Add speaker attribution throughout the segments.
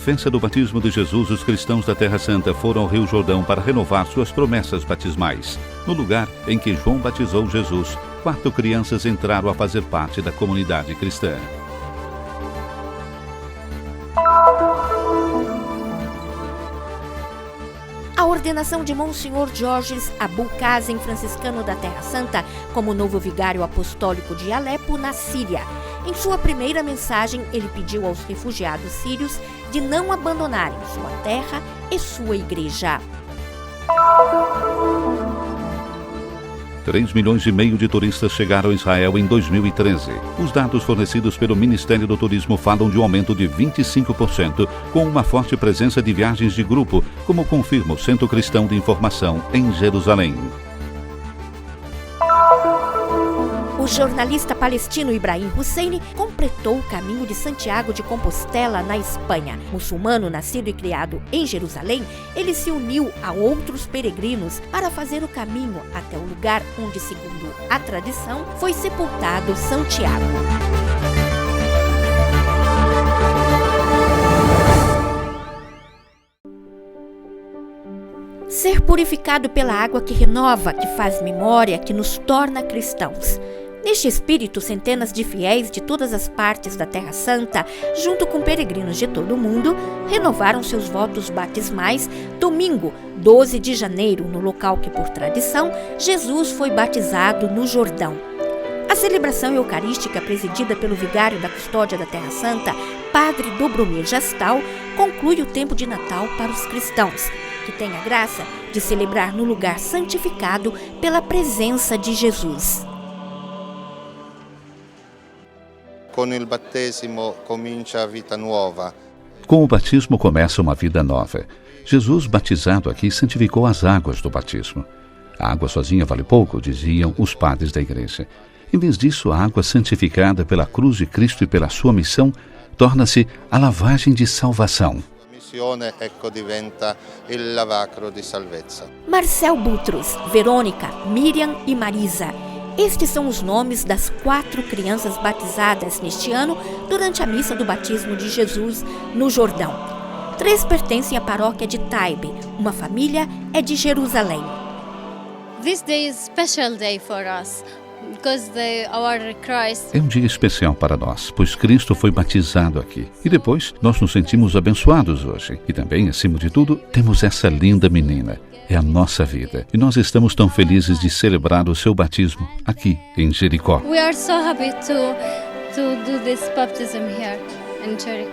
Speaker 1: festa do batismo de Jesus, os cristãos da Terra Santa foram ao Rio Jordão para renovar suas promessas batismais. No lugar em que João batizou Jesus, 4 crianças entraram a fazer parte da comunidade cristã.
Speaker 2: A ordenação de Monsenhor Georges Abu Kazem, franciscano da Terra Santa, como novo vigário apostólico de Alepo, na Síria. Em sua primeira mensagem, ele pediu aos refugiados sírios de não abandonarem sua terra e sua igreja.
Speaker 1: 3,5 milhões de turistas chegaram a Israel em 2013. Os dados fornecidos pelo Ministério do Turismo falam de um aumento de 25%, com uma forte presença de viagens de grupo, como confirma o Centro Cristão de Informação em Jerusalém.
Speaker 2: O jornalista palestino Ibrahim Husseini completou o caminho de Santiago de Compostela, na Espanha. Muçulmano nascido e criado em Jerusalém, ele se uniu a outros peregrinos para fazer o caminho até o lugar onde, segundo a tradição, foi sepultado Santiago. Ser purificado pela água que renova, que faz memória, que nos torna cristãos. Neste espírito, centenas de fiéis de todas as partes da Terra Santa, junto com peregrinos de todo o mundo, renovaram seus votos batismais domingo, 12 de janeiro, no local que, por tradição, Jesus foi batizado no Jordão. A celebração eucarística, presidida pelo vigário da Custódia da Terra Santa, Padre Dobromir Jastal, conclui o tempo de Natal para os cristãos, que têm a graça de celebrar no lugar santificado pela presença de Jesus.
Speaker 1: Com o batismo começa uma vida nova. Jesus, batizado aqui, santificou as águas do batismo. A água sozinha vale pouco, diziam os padres da igreja. Em vez disso, a água santificada pela cruz de Cristo e pela sua missão torna-se a lavagem de salvação.
Speaker 2: Marcel Butros, Verônica, Miriam e Marisa. Estes são os nomes das 4 crianças batizadas neste ano durante a missa do batismo de Jesus no Jordão. 3 pertencem à paróquia de Taibe, uma família é de Jerusalém.
Speaker 3: This day is a special day for us.
Speaker 1: É um dia especial para nós, pois Cristo foi batizado aqui. E depois, nós nos sentimos abençoados hoje. E também, acima de tudo, temos essa linda menina. É a nossa vida. E nós estamos tão felizes de celebrar o seu batismo aqui, em Jericó.
Speaker 3: We are so happy to do this baptism here in Jericho.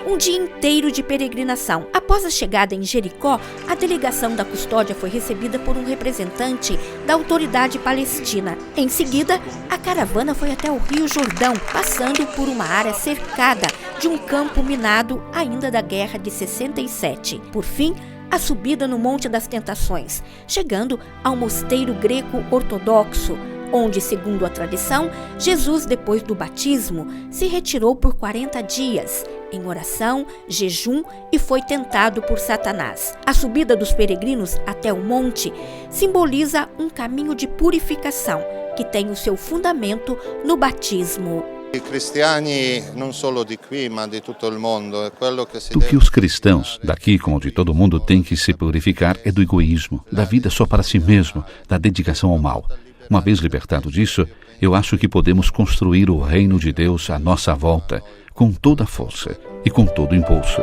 Speaker 2: Um dia inteiro de peregrinação. Após a chegada em Jericó, a delegação da custódia foi recebida por um representante da autoridade palestina. Em seguida, a caravana foi até o Rio Jordão, passando por uma área cercada de um campo minado ainda da Guerra de 67. Por fim, a subida no Monte das Tentações, chegando ao mosteiro greco-ortodoxo, onde, segundo a tradição, Jesus, depois do batismo, se retirou por 40 dias, em oração, jejum e foi tentado por Satanás. A subida dos peregrinos até o monte simboliza um caminho de purificação, que tem o seu fundamento no batismo.
Speaker 1: Do que os cristãos, daqui como de todo mundo, têm que se purificar é do egoísmo, da vida só para si mesmo, da dedicação ao mal. Uma vez libertado disso, eu acho que podemos construir o reino de Deus à nossa volta, com toda a força e com todo o impulso.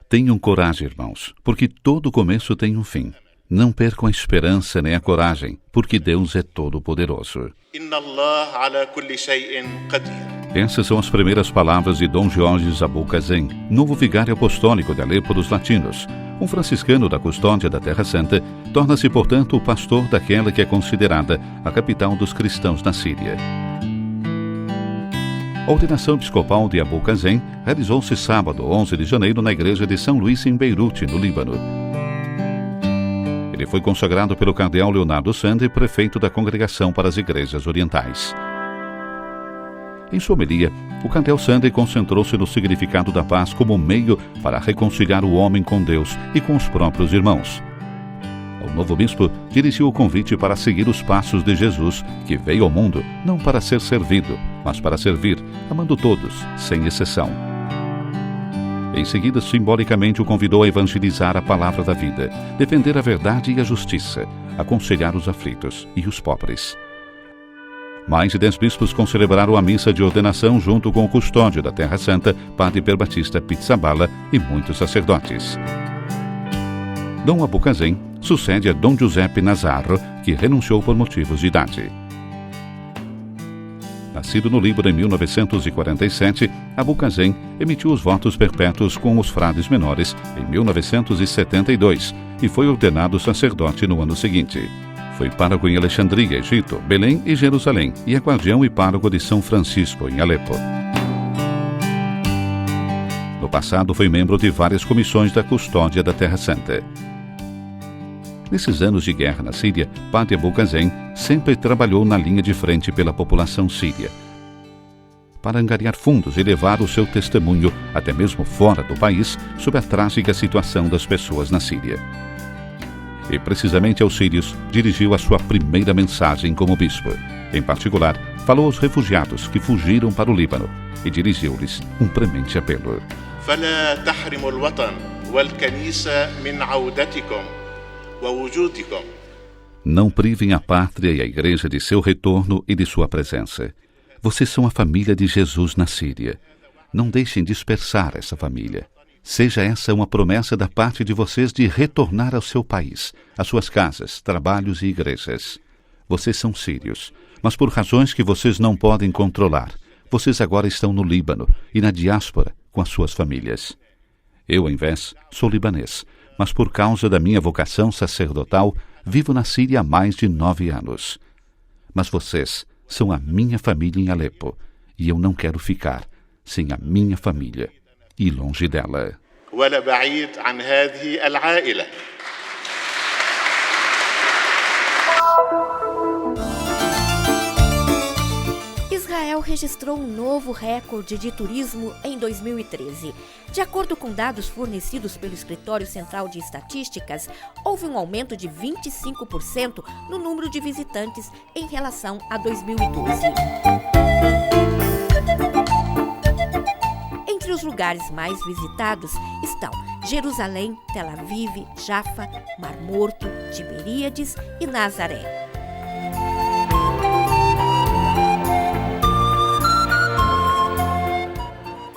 Speaker 1: Tenham coragem, irmãos, porque todo começo tem um fim. Não percam a esperança nem a coragem, porque Deus é todo-poderoso. Essas são as primeiras palavras de Dom Georges Abu Kazem, novo vigário apostólico de Alepo dos Latinos. Um franciscano da Custódia da Terra Santa torna-se, portanto, o pastor daquela que é considerada a capital dos cristãos na Síria. A ordenação episcopal de Abu Kazem realizou-se sábado, 11 de janeiro, na igreja de São Luís, em Beirute, no Líbano. Ele foi consagrado pelo cardeal Leonardo Sandri, prefeito da Congregação para as Igrejas Orientais. Em sua homilia, o cardeal Sandri concentrou-se no significado da paz como meio para reconciliar o homem com Deus e com os próprios irmãos. Ao o novo bispo dirigiu o convite para seguir os passos de Jesus, que veio ao mundo não para ser servido, mas para servir, amando todos, sem exceção. Em seguida, simbolicamente o convidou a evangelizar a palavra da vida, defender a verdade e a justiça, aconselhar os aflitos e os pobres. Mais de 10 bispos concelebraram a missa de ordenação junto com o custódio da Terra Santa, Padre Pierbattista Pizzaballa, e muitos sacerdotes. Dom Abucazen sucede a Dom Giuseppe Nazarro, que renunciou por motivos de idade. Nascido no Líbano em 1947, Abucazen emitiu os votos perpétuos com os frades menores em 1972 e foi ordenado sacerdote no ano seguinte. Foi pároco em Alexandria, Egito, Belém e Jerusalém, e é guardião e pároco de São Francisco, em Alepo. No passado, foi membro de várias comissões da custódia da Terra Santa. Nesses anos de guerra na Síria, Padre Abucazen sempre trabalhou na linha de frente pela população síria, para angariar fundos e levar o seu testemunho, até mesmo fora do país, sobre a trágica situação das pessoas na Síria. E precisamente aos sírios dirigiu a sua primeira mensagem como bispo. Em particular, falou aos refugiados que fugiram para o Líbano e dirigiu-lhes um premente apelo.
Speaker 4: فلا تحرموا الوطن والكنيسة من عودتكم ووجودكم.
Speaker 1: Não privem a pátria e a igreja de seu retorno e de sua presença. Vocês são a família de Jesus na Síria. Não deixem dispersar essa família. Seja essa uma promessa da parte de vocês de retornar ao seu país, às suas casas, trabalhos e igrejas. Vocês são sírios, mas por razões que vocês não podem controlar, vocês agora estão no Líbano e na diáspora com as suas famílias. Eu, ao invés, sou libanês, mas por causa da minha vocação sacerdotal, vivo na Síria há mais de 9 anos. Mas vocês são a minha família em Alepo, e eu não quero ficar sem a minha família e longe dela.
Speaker 4: ولا بعيد عن هذه العائلة.
Speaker 2: Israel registrou um novo recorde de turismo em 2013. De acordo com dados fornecidos pelo Escritório Central de Estatísticas, houve um aumento de 25% no número de visitantes em relação a 2012. Entre os lugares mais visitados estão Jerusalém, Tel Aviv, Jaffa, Mar Morto, Tiberíades e Nazaré.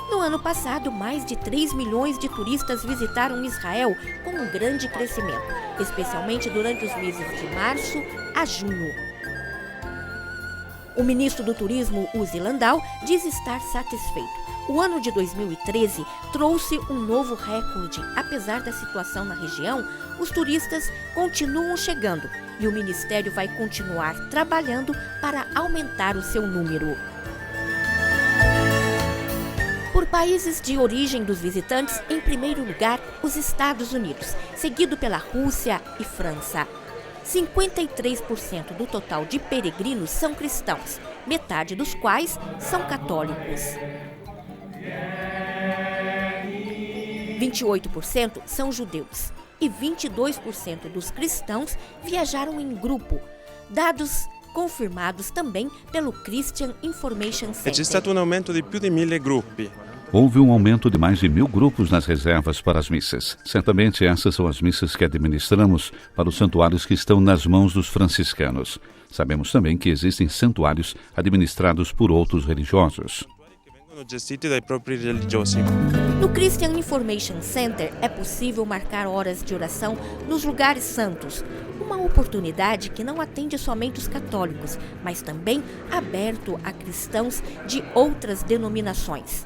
Speaker 2: No ano passado, mais de 3 milhões de turistas visitaram Israel, com um grande crescimento, especialmente durante os meses de março a junho. O ministro do Turismo, Uzi Landau, diz estar satisfeito. O ano de 2013 trouxe um novo recorde. Apesar da situação na região, os turistas continuam chegando e o Ministério vai continuar trabalhando para aumentar o seu número. Por países de origem dos visitantes, em primeiro lugar, os Estados Unidos, seguido pela Rússia e França. 53% do total de peregrinos são cristãos, metade dos quais são católicos. 28% são judeus e 22% dos cristãos viajaram em grupo, dados confirmados também pelo Christian Information Center.
Speaker 5: C'è stato un aumento di più di 1.000 gruppi.
Speaker 1: Houve um aumento de mais de 1.000 grupos nas reservas para as missas. Certamente essas são as missas que administramos para os santuários que estão nas mãos dos franciscanos. Sabemos também que existem santuários administrados por outros religiosos.
Speaker 5: Gestiti dai propri religiosi.
Speaker 2: No Christian Information Center é possível marcar horas de oração nos lugares santos, uma oportunidade que não atende somente os católicos, mas também aberto a cristãos de outras denominações.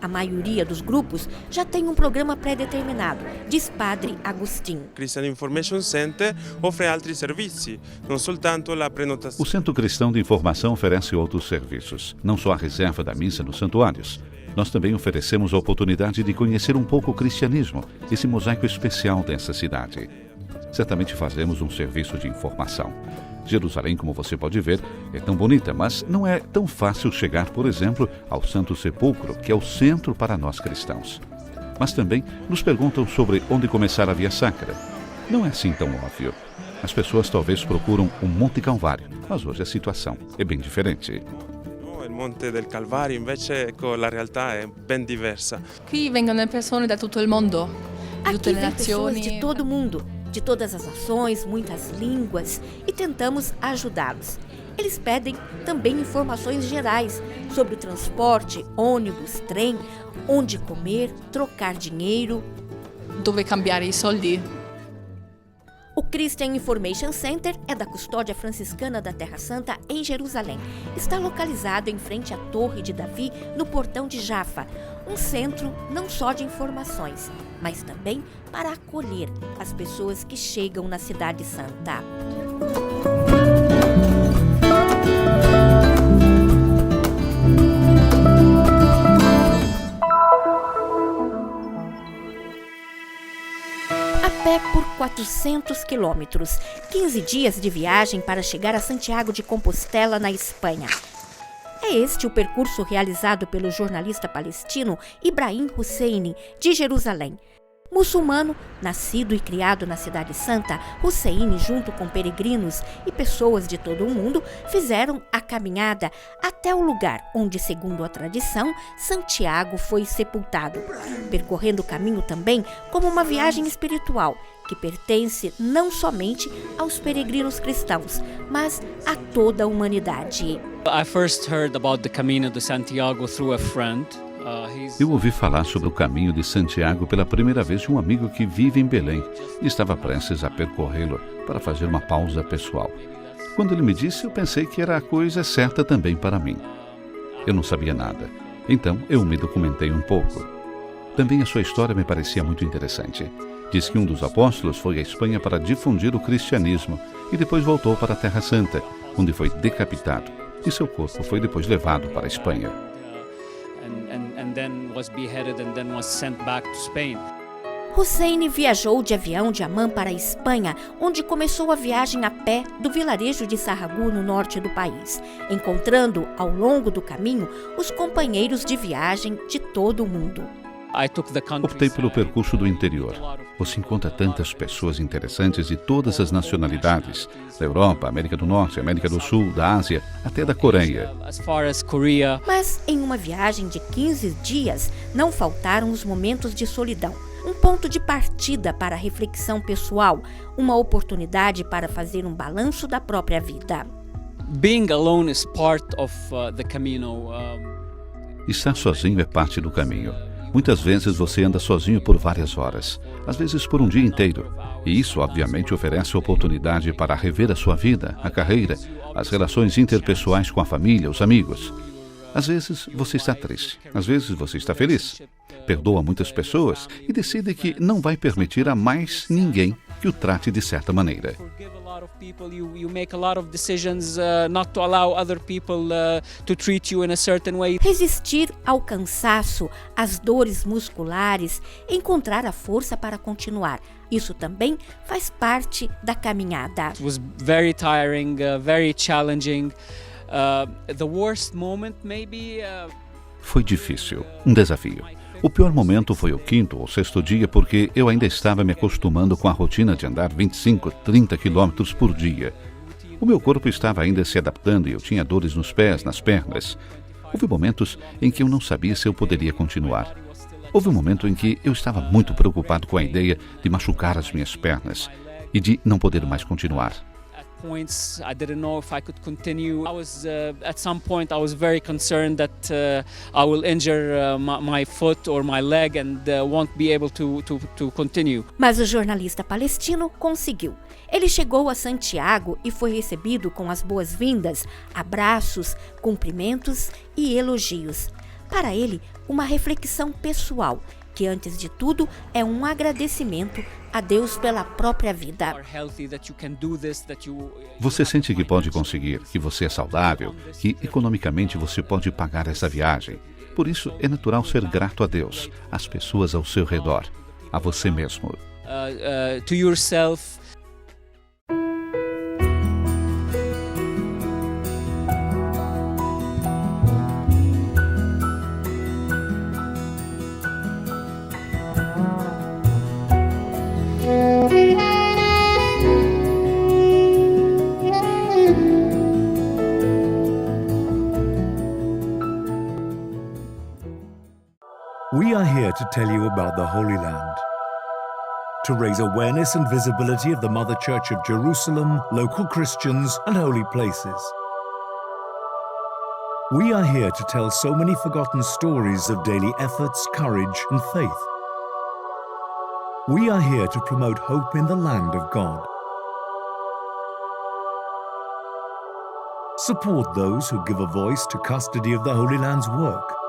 Speaker 2: A maioria dos grupos já tem um programa pré-determinado, diz Padre Agustin.
Speaker 5: Christian Information Center offre altri servizi, non soltanto la prenotazione.
Speaker 1: O Centro Cristão de Informação oferece outros serviços, não só a reserva da missa nos santuários. Nós também oferecemos a oportunidade de conhecer um pouco o cristianismo, esse mosaico especial dessa cidade. Certamente fazemos um serviço de informação. Jerusalém, como você pode ver, é tão bonita, mas não é tão fácil chegar, por exemplo, ao Santo Sepulcro, que é o centro para nós cristãos. Mas também nos perguntam sobre onde começar a Via Sacra. Não é assim tão óbvio. As pessoas talvez procuram o Monte Calvário, mas hoje a situação é bem diferente.
Speaker 5: Il Monte del Calvario invece ecco, la realtà è ben diversa.
Speaker 6: Qui vengono persone da tutto il mondo, di tutte
Speaker 2: Aqui
Speaker 6: le
Speaker 2: vem pessoas de
Speaker 6: nazioni.
Speaker 2: todo mundo, de todas as nações, muitas línguas, e tentamos ajudá-los. Eles pedem também informações gerais sobre o transporte, ônibus, trem, onde comer, trocar dinheiro.
Speaker 6: Dove cambiare i soldi.
Speaker 2: O Christian Information Center é da Custódia Franciscana da Terra Santa em Jerusalém. Está localizado em frente à Torre de Davi, no Portão de Jafa, um centro não só de informações, mas também para acolher as pessoas que chegam na Cidade Santa. A pé por 400 quilômetros, 15 dias de viagem para chegar a Santiago de Compostela, na Espanha. É este o percurso realizado pelo jornalista palestino Ibrahim Husseini, de Jerusalém. Muçulmano, nascido e criado na Cidade Santa, Husseini, junto com peregrinos e pessoas de todo o mundo, fizeram a caminhada até o lugar onde, segundo a tradição, Santiago foi sepultado, percorrendo o caminho também como uma viagem espiritual, que pertence não somente aos peregrinos cristãos, mas a toda a humanidade.
Speaker 7: I first heard about the Camino de Santiago through a friend.
Speaker 1: Eu ouvi falar sobre o caminho de Santiago pela primeira vez de um amigo que vive em Belém e estava prestes a percorrê-lo para fazer uma pausa pessoal. Quando ele me disse, eu pensei que era a coisa certa também para mim. Eu não sabia nada, então eu me documentei um pouco. Também a sua história me parecia muito interessante. Diz que um dos apóstolos foi à Espanha para difundir o cristianismo e depois voltou para a Terra Santa, onde foi decapitado, e seu corpo foi depois levado para a Espanha.
Speaker 7: And then was beheaded and then was sent back to Spain.
Speaker 2: Husseini viajou de avião de Amman para a Espanha, onde começou a viagem a pé do vilarejo de Sarragú, no norte do país, encontrando ao longo do caminho os companheiros de viagem de todo o mundo.
Speaker 1: Optei pelo percurso do interior. Você encontra tantas pessoas interessantes de todas as nacionalidades, da Europa, América do Norte, América do Sul, da Ásia, até da Coreia.
Speaker 2: Mas em uma viagem de 15 dias, não faltaram os momentos de solidão. Um ponto de partida para a reflexão pessoal, uma oportunidade para fazer um balanço da própria vida.
Speaker 7: Being alone is part of the Camino.
Speaker 1: Estar sozinho é parte do caminho. Muitas vezes você anda sozinho por várias horas, às vezes por um dia inteiro. E isso, obviamente, oferece oportunidade para rever a sua vida, a carreira, as relações interpessoais com a família, os amigos. Às vezes você está triste, às vezes você está feliz. Perdoa muitas pessoas e decide que não vai permitir a mais ninguém que o trate de certa maneira.
Speaker 2: Resistir ao cansaço, às dores musculares, encontrar a força para continuar. Isso também faz parte da caminhada.
Speaker 7: It was very tiring, very challenging. The worst moment maybe.
Speaker 1: Foi difícil, um desafio. O pior momento foi o 5º ou 6º dia, porque eu ainda estava me acostumando com a rotina de andar 25, 30 quilômetros por dia. O meu corpo estava ainda se adaptando e eu tinha dores nos pés, nas pernas. Houve momentos em que eu não sabia se eu poderia continuar. Houve um momento em que eu estava muito preocupado com a ideia de machucar as minhas pernas e de não poder mais continuar.
Speaker 7: Points I didn't know if I could continue. At some point I was very concerned that I will injure my foot or my leg and won't be able to continue.
Speaker 2: Mas o jornalista palestino conseguiu. Ele chegou a Santiago e foi recebido com as boas-vindas, abraços, cumprimentos e elogios. Para ele, uma reflexão pessoal, que antes de tudo é um agradecimento a Deus pela própria vida.
Speaker 1: Você sente que pode conseguir, que você é saudável, que economicamente você pode pagar essa viagem. Por isso é natural ser grato a Deus, às pessoas ao seu redor, a você mesmo.
Speaker 7: To yourself.
Speaker 8: We are here to tell you about the Holy Land, to raise awareness and visibility of the Mother Church of Jerusalem, local Christians, and holy places. We are here to tell so many forgotten stories of daily efforts, courage, and faith. We are here to promote hope in the land of God. Support those who give a voice to custody of the Holy Land's work.